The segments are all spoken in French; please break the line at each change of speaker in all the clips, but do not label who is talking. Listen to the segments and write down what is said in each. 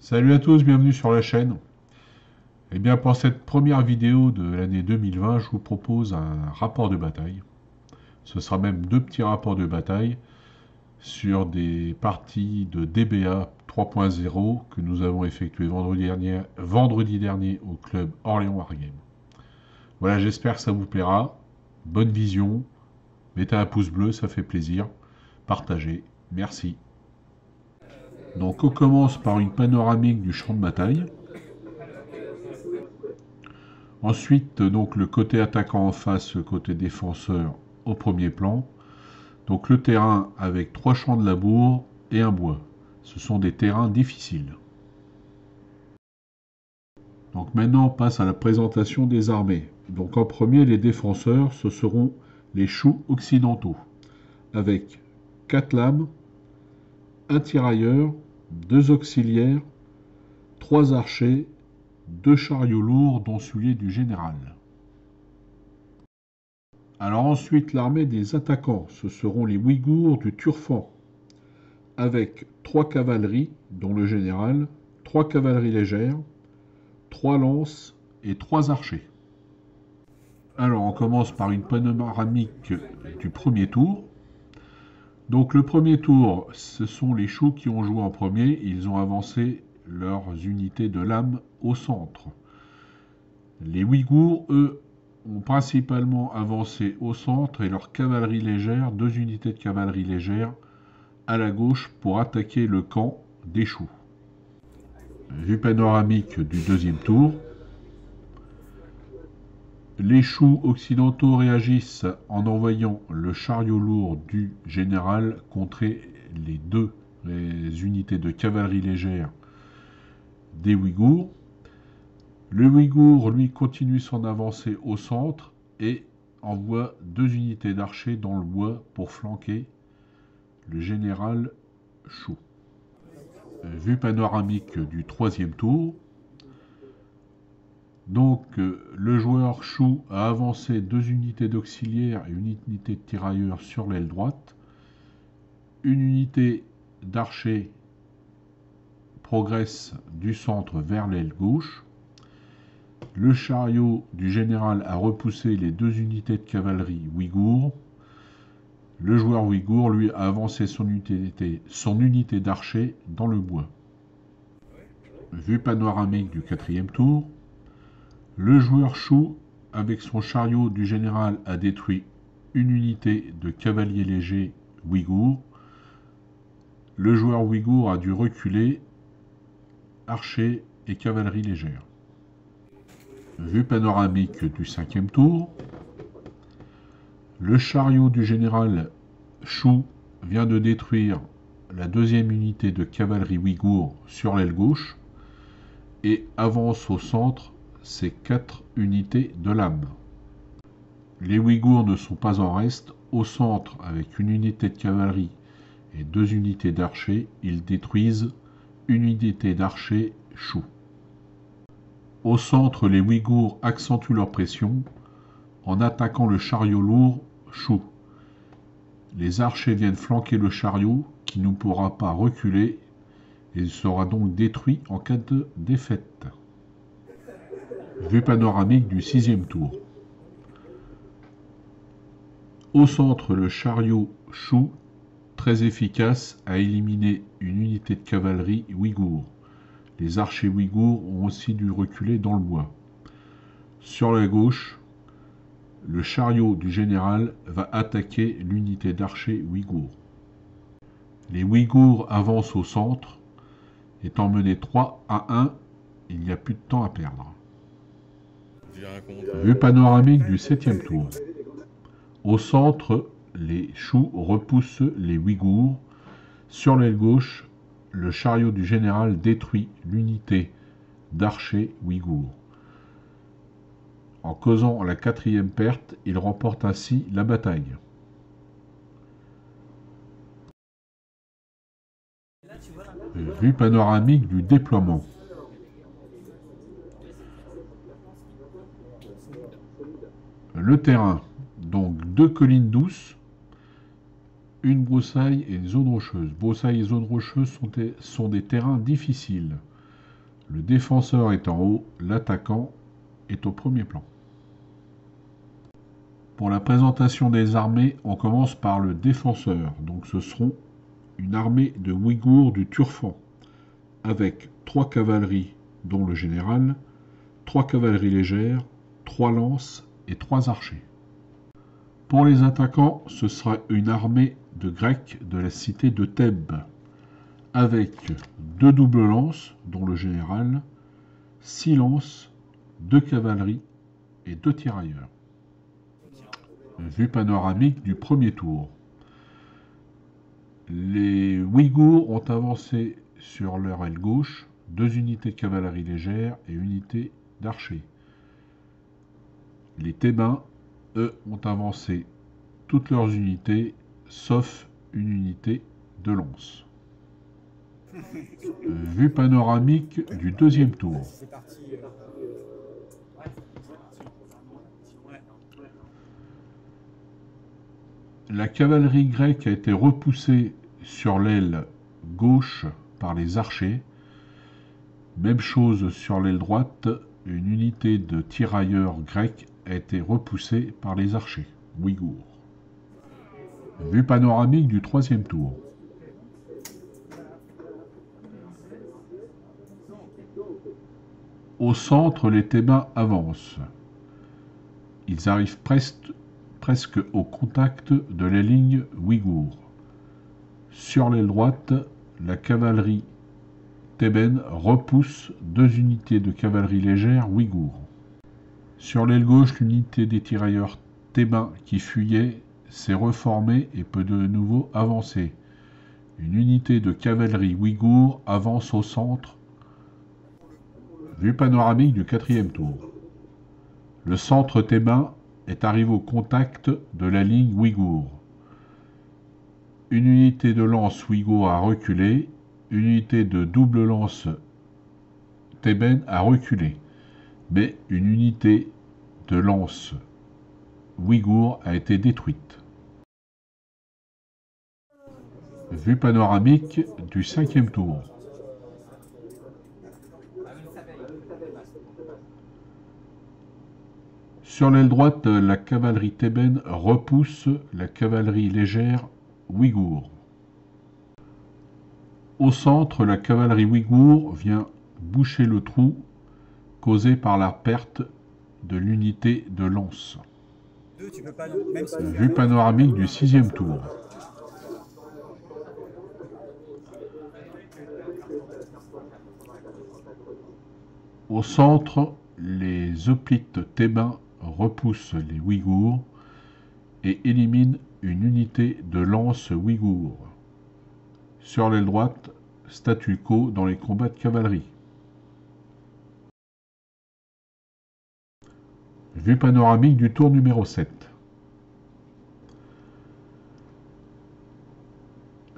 Salut à tous, bienvenue sur la chaîne. Et bien pour cette première vidéo de l'année 2020, je vous propose un rapport de bataille. Ce sera même deux petits rapports de bataille sur des parties de DBA 3.0 que nous avons effectuées vendredi dernier au club Orléans Wargame. Voilà, j'espère que ça vous plaira. Bonne vision. Mettez un pouce bleu, ça fait plaisir. Partagez. Merci. Donc on commence par une panoramique du champ de bataille. Ensuite, donc le côté attaquant en face, le côté défenseur au premier plan. Donc le terrain avec 3 champs de labour et un bois. Ce sont des terrains difficiles. Donc maintenant on passe à la présentation des armées. Donc en premier, les défenseurs, ce seront les choux occidentaux. Avec 4 lames, un tirailleur, 2 auxiliaires, 3 archers, 2 chariots lourds dont celui du général. Alors ensuite, l'armée des attaquants, ce seront les Ouïghours du Turfan, avec 3 cavaleries, dont le général, 3 cavaleries légères, 3 lances et 3 archers. Alors on commence par une panoramique du premier tour. Donc le premier tour, ce sont les choux qui ont joué en premier. Ils ont avancé leurs unités de lames au centre. Les Ouïghours, eux, ont principalement avancé au centre et leur cavalerie légère, 2 unités de cavalerie légère, à la gauche pour attaquer le camp des choux. Vue panoramique du deuxième tour. Les choux occidentaux réagissent en envoyant le chariot lourd du général contrer les unités de cavalerie légère des Ouïghours. Le Ouïghour, lui, continue son avancée au centre et envoie 2 unités d'archers dans le bois pour flanquer le général chou. Vue panoramique du troisième tour. Donc, le joueur chou a avancé 2 unités d'auxiliaires et une unité de tirailleurs sur l'aile droite. Une unité d'archers progresse du centre vers l'aile gauche. Le chariot du général a repoussé les 2 unités de cavalerie ouïghour. Le joueur ouïghour, lui, a avancé son unité d'archers dans le bois. Vue panoramique du quatrième tour. Le joueur chou, avec son chariot du général, a détruit une unité de cavaliers légers ouïghours. Le joueur ouïghour a dû reculer, archers et cavalerie légère. Vue panoramique du cinquième tour. Le chariot du général chou vient de détruire la 2e unité de cavalerie ouïghour sur l'aile gauche et avance au centre ses 4 unités de lames. Les Ouïghours ne sont pas en reste. Au centre, avec une unité de cavalerie et 2 unités d'archers, ils détruisent une unité d'archers chou. Au centre, les Ouïghours accentuent leur pression en attaquant le chariot lourd chou. Les archers viennent flanquer le chariot qui ne pourra pas reculer et sera donc détruit en cas de défaite. Vue panoramique du 6e tour. Au centre, le chariot chou, très efficace, a éliminé une unité de cavalerie ouïghour. Les archers ouïghours ont aussi dû reculer dans le bois. Sur la gauche, le chariot du général va attaquer l'unité d'archers ouïghours. Les Ouïghours avancent au centre. Étant menés 3-1, il n'y a plus de temps à perdre. Vue panoramique du 7e tour. Au centre, les choux repoussent les Ouïghours. Sur l'aile gauche, le chariot du général détruit l'unité d'archers ouïghours. En causant la 4e perte, il remporte ainsi la bataille. Vue panoramique du déploiement. Le terrain, donc 2 collines douces, une broussaille et une zone rocheuse. Broussaille et zone rocheuse sont des terrains difficiles. Le défenseur est en haut, l'attaquant est au premier plan. Pour la présentation des armées, on commence par le défenseur. Donc ce seront une armée de Ouïghours du Turfan, avec 3 cavaleries, dont le général, 3 cavaleries légères, 3 lances et 3 archers. Pour les attaquants, ce sera une armée de Grecs de la cité de Thèbes, avec 2 doubles lances, dont le général, 6 lances, 2 cavaleries et 2 tirailleurs. Vue panoramique du premier tour. Les Ouïghours ont avancé sur leur aile gauche 2 unités de cavalerie légère et une unité d'archers. Les Thébains, eux, ont avancé toutes leurs unités, sauf une unité de lance. Vue panoramique du deuxième tour. La cavalerie grecque a été repoussée sur l'aile gauche par les archers. Même chose sur l'aile droite, une unité de tirailleurs grecs a été repoussée par les archers ouïghours. Vue panoramique du troisième tour. Au centre, les Thébains avancent. Ils arrivent presque au contact de la ligne ouïghour. Sur l'aile droite, la cavalerie thébaine repousse 2 unités de cavalerie légère ouïghour. Sur l'aile gauche, l'unité des tirailleurs thébains qui fuyait s'est reformée et peut de nouveau avancer. Une unité de cavalerie ouïghour avance au centre. Vue panoramique du quatrième tour. Le centre thébain est arrivé au contact de la ligne ouïghour. Une unité de lance ouïghour a reculé, une unité de double lance thébaine a reculé, mais une unité de lance ouïghour a été détruite. Vue panoramique du cinquième tour. Sur l'aile droite, la cavalerie thébaine repousse la cavalerie légère ouïghour. Au centre, la cavalerie ouïghour vient boucher le trou causé par la perte de l'unité de lance. Vue panoramique du sixième tour. Au centre, les hoplites thébains repoussent les Ouïghours et éliminent une unité de lance ouïghour. Sur l'aile droite, statu quo dans les combats de cavalerie. Vue panoramique du tour numéro 7.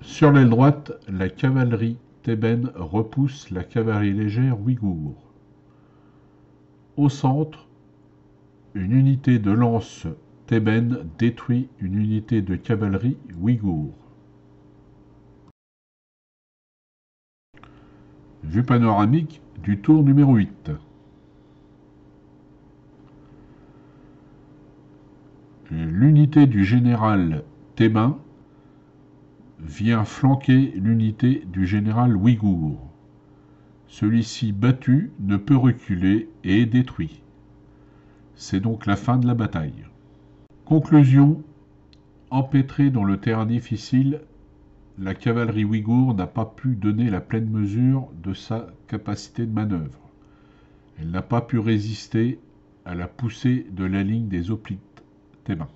Sur l'aile droite, la cavalerie thébaine repousse la cavalerie légère ouïghour. Au centre, une unité de lance thébaine détruit une unité de cavalerie ouïghour. Vue panoramique du tour numéro 8. L'unité du général thébain vient flanquer l'unité du général ouïghour. Celui-ci battu ne peut reculer et est détruit. C'est donc la fin de la bataille. Conclusion. Empêtrée dans le terrain difficile, la cavalerie ouïghour n'a pas pu donner la pleine mesure de sa capacité de manœuvre. Elle n'a pas pu résister à la poussée de la ligne des hoplites thébains.